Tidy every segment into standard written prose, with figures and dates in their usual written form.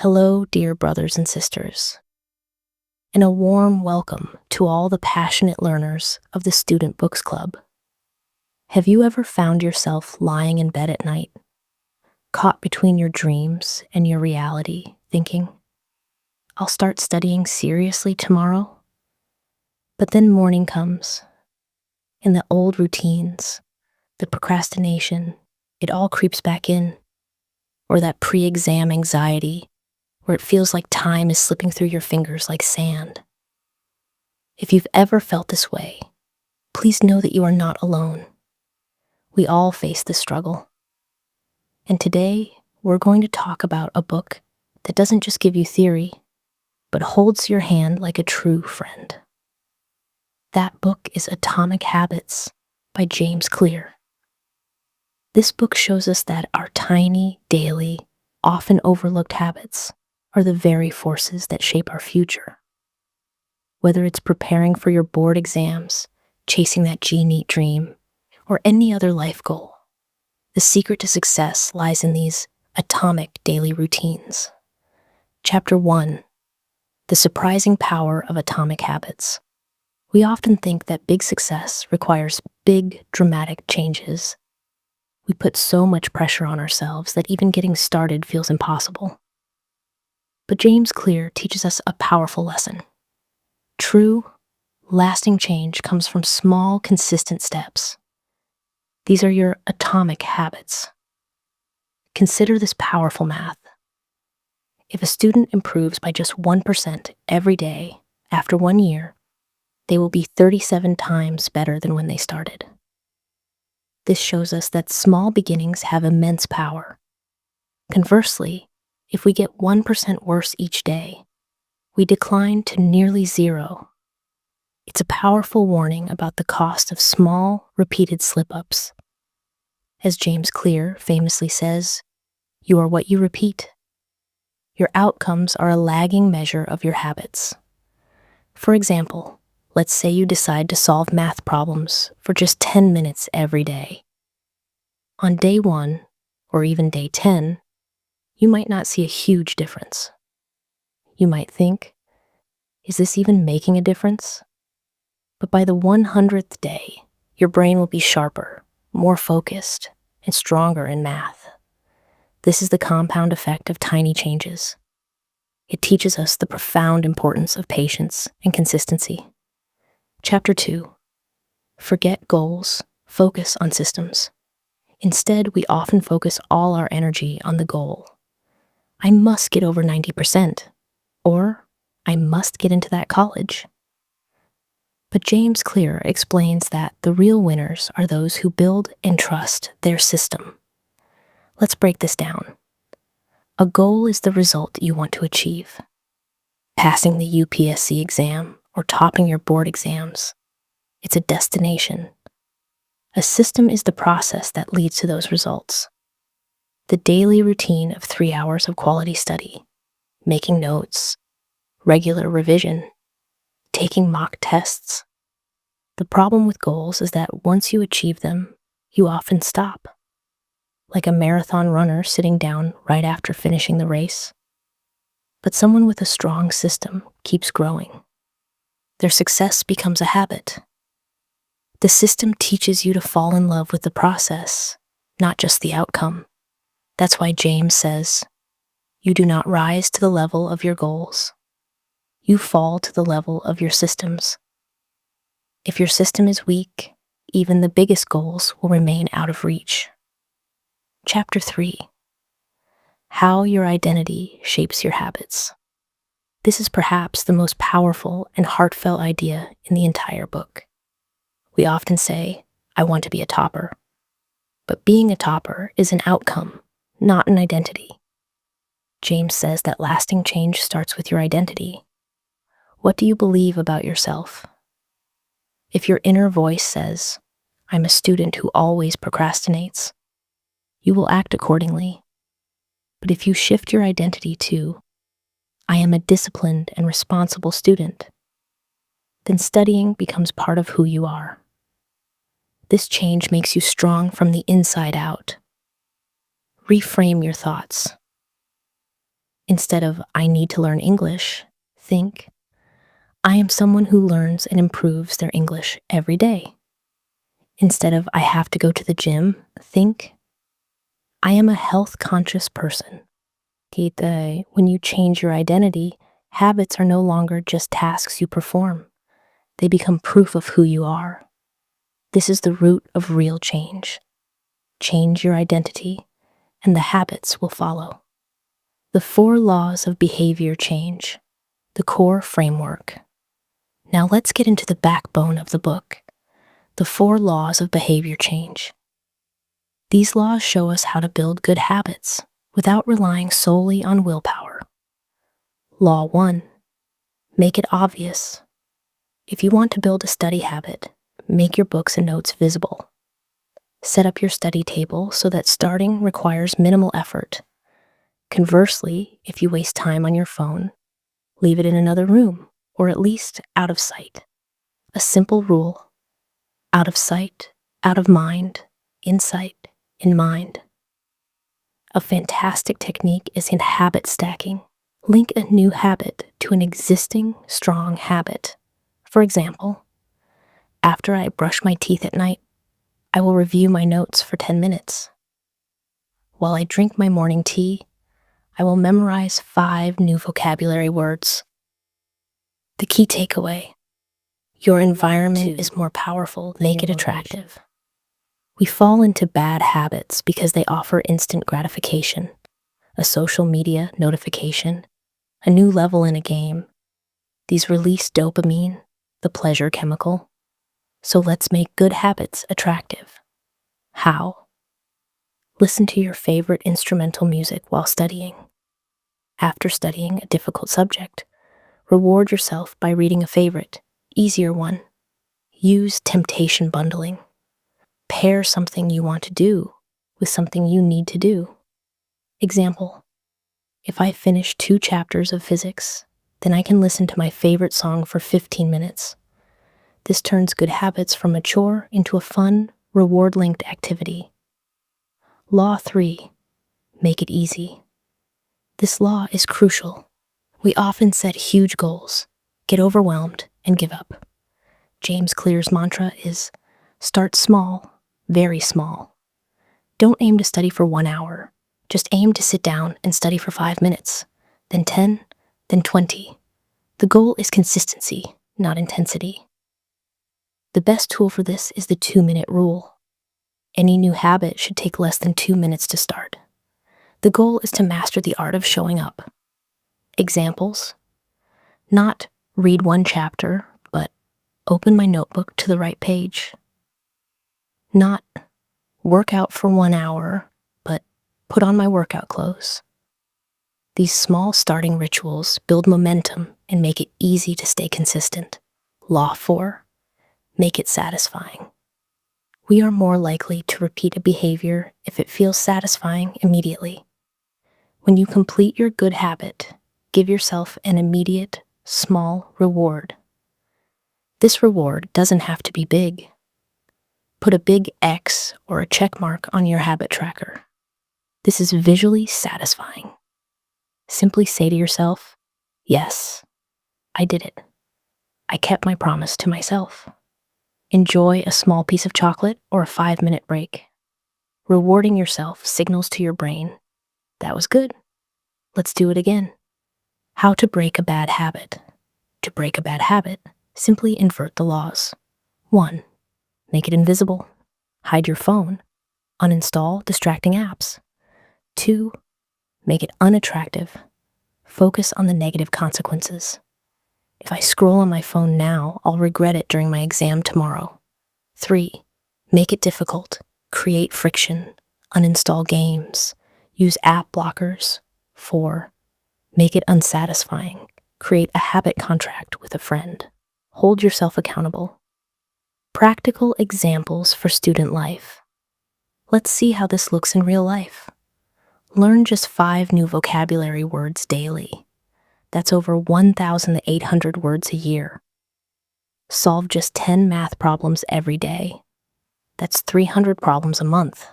Hello, dear brothers and sisters, and a warm welcome to all the passionate learners of the Student Books Club. Have you ever found yourself lying in bed at night, caught between your dreams and your reality, thinking, I'll start studying seriously tomorrow? But then morning comes, and the old routines, the procrastination, it all creeps back in, or that pre-exam anxiety, where it feels like time is slipping through your fingers like sand. If you've ever felt this way, please know that you are not alone. We all face this struggle. And today, we're going to talk about a book that doesn't just give you theory, but holds your hand like a true friend. That book is Atomic Habits by James Clear. This book shows us that our tiny, daily, often overlooked habits are the very forces that shape our future. Whether it's preparing for your board exams, chasing that G-NEET dream, or any other life goal, the secret to success lies in these atomic daily routines. Chapter 1: The Surprising Power of Atomic Habits. We often think that big success requires big, dramatic changes. We put so much pressure on ourselves that even getting started feels impossible. But James Clear teaches us a powerful lesson. True, lasting change comes from small, consistent steps. These are your atomic habits. Consider this powerful math. If a student improves by just 1% every day after 1 year, they will be 37 times better than when they started. This shows us that small beginnings have immense power. Conversely, if we get 1% worse each day, we decline to nearly zero. It's a powerful warning about the cost of small, repeated slip-ups. As James Clear famously says, you are what you repeat. Your outcomes are a lagging measure of your habits. For example, let's say you decide to solve math problems for just 10 minutes every day. On day 1, or even day 10, you might not see a huge difference. You might think, is this even making a difference? But by the 100th day, your brain will be sharper, more focused, and stronger in math. This is the compound effect of tiny changes. It teaches us the profound importance of patience and consistency. Chapter 2: Forget goals, focus on systems. Instead, we often focus all our energy on the goal. I must get over 90%, or I must get into that college. But James Clear explains that the real winners are those who build and trust their system. Let's break this down. A goal is the result you want to achieve. Passing the UPSC exam or topping your board exams, it's a destination. A system is the process that leads to those results. The daily routine of 3 hours of quality study, making notes, regular revision, taking mock tests. The problem with goals is that once you achieve them, you often stop. Like a marathon runner sitting down right after finishing the race. But someone with a strong system keeps growing. Their success becomes a habit. The system teaches you to fall in love with the process, not just the outcome. That's why James says, you do not rise to the level of your goals. You fall to the level of your systems. If your system is weak, even the biggest goals will remain out of reach. Chapter 3: How your identity shapes your habits. This is perhaps the most powerful and heartfelt idea in the entire book. We often say, I want to be a topper. But being a topper is an outcome, not an identity. James says that lasting change starts with your identity. What do you believe about yourself? If your inner voice says, I'm a student who always procrastinates, you will act accordingly. But if you shift your identity to, I am a disciplined and responsible student, then studying becomes part of who you are. This change makes you strong from the inside out. Reframe your thoughts. Instead of, I need to learn English, think, I am someone who learns and improves their English every day. Instead of, I have to go to the gym, think, I am a health-conscious person. When you change your identity, habits are no longer just tasks you perform. They become proof of who you are. This is the root of real change. Change your identity, and the habits will follow. The 4 laws of behavior change, the core framework. Now let's get into the backbone of the book, the 4 laws of behavior change. These laws show us how to build good habits without relying solely on willpower. Law 1, make it obvious. If you want to build a study habit, make your books and notes visible. Set up your study table so that starting requires minimal effort. Conversely, if you waste time on your phone, leave it in another room, or at least out of sight. A simple rule: out of sight, out of mind, in sight, in mind. A fantastic technique is in habit stacking. Link a new habit to an existing strong habit. For example, after I brush my teeth at night, I will review my notes for 10 minutes. While I drink my morning tea, I will memorize 5 new vocabulary words. The key takeaway: your environment is more powerful. Make it attractive. We fall into bad habits because they offer instant gratification, a social media notification, a new level in a game. These release dopamine, the pleasure chemical. So let's make good habits attractive. How? Listen to your favorite instrumental music while studying. After studying a difficult subject, reward yourself by reading a favorite, easier one. Use temptation bundling. Pair something you want to do with something you need to do. Example: if I finish 2 chapters of physics, then I can listen to my favorite song for 15 minutes. This turns good habits from a chore into a fun, reward-linked activity. Law 3, make it easy. This law is crucial. We often set huge goals, get overwhelmed, and give up. James Clear's mantra is, start small, very small. Don't aim to study for 1 hour. Just aim to sit down and study for 5 minutes, then 10, then 20. The goal is consistency, not intensity. The best tool for this is the 2-minute rule. Any new habit should take less than 2 minutes to start. The goal is to master the art of showing up. Examples: not read 1 chapter, but open my notebook to the right page. Not work out for 1 hour, but put on my workout clothes. These small starting rituals build momentum and make it easy to stay consistent. Law 4, make it satisfying. We are more likely to repeat a behavior if it feels satisfying immediately. When you complete your good habit, give yourself an immediate, small reward. This reward doesn't have to be big. Put a big X or a check mark on your habit tracker. This is visually satisfying. Simply say to yourself, yes, I did it. I kept my promise to myself. Enjoy a small piece of chocolate or a 5-minute break. Rewarding yourself signals to your brain, that was good. Let's do it again. How to break a bad habit. To break a bad habit, simply invert the laws. 1, make it invisible. Hide your phone. Uninstall distracting apps. 2, make it unattractive. Focus on the negative consequences. If I scroll on my phone now, I'll regret it during my exam tomorrow. 3, make it difficult. Create friction. Uninstall games. Use app blockers. 4, make it unsatisfying. Create a habit contract with a friend. Hold yourself accountable. Practical examples for student life. Let's see how this looks in real life. Learn just 5 new vocabulary words daily. That's over 1,800 words a year. Solve just 10 math problems every day. That's 300 problems a month.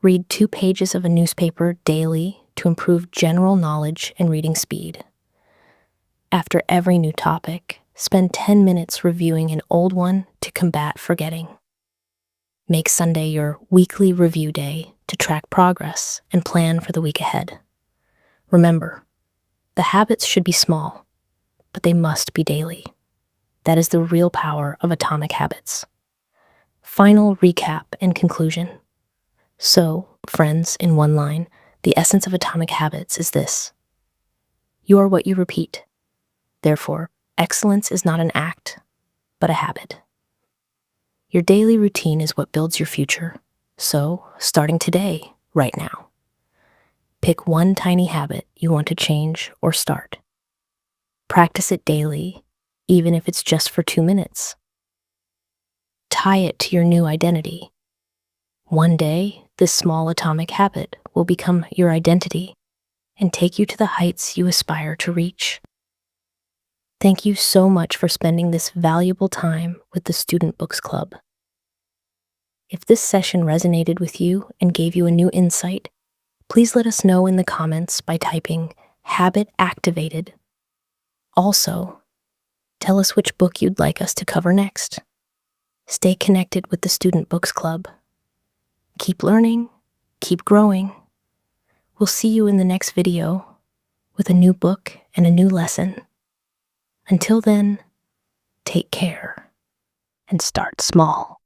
Read 2 pages of a newspaper daily to improve general knowledge and reading speed. After every new topic, spend 10 minutes reviewing an old one to combat forgetting. Make Sunday your weekly review day to track progress and plan for the week ahead. Remember, the habits should be small, but they must be daily. That is the real power of atomic habits. Final recap and conclusion. So, friends, in one line, the essence of atomic habits is this: you are what you repeat. Therefore, excellence is not an act, but a habit. Your daily routine is what builds your future. So, starting today, right now, pick one tiny habit you want to change or start. Practice it daily, even if it's just for 2 minutes. Tie it to your new identity. One day, this small atomic habit will become your identity and take you to the heights you aspire to reach. Thank you so much for spending this valuable time with the Student Books Club. If this session resonated with you and gave you a new insight, please let us know in the comments by typing "habit activated." Also, tell us which book you'd like us to cover next. Stay connected with the Student Books Club. Keep learning, keep growing. We'll see you in the next video with a new book and a new lesson. Until then, take care and start small.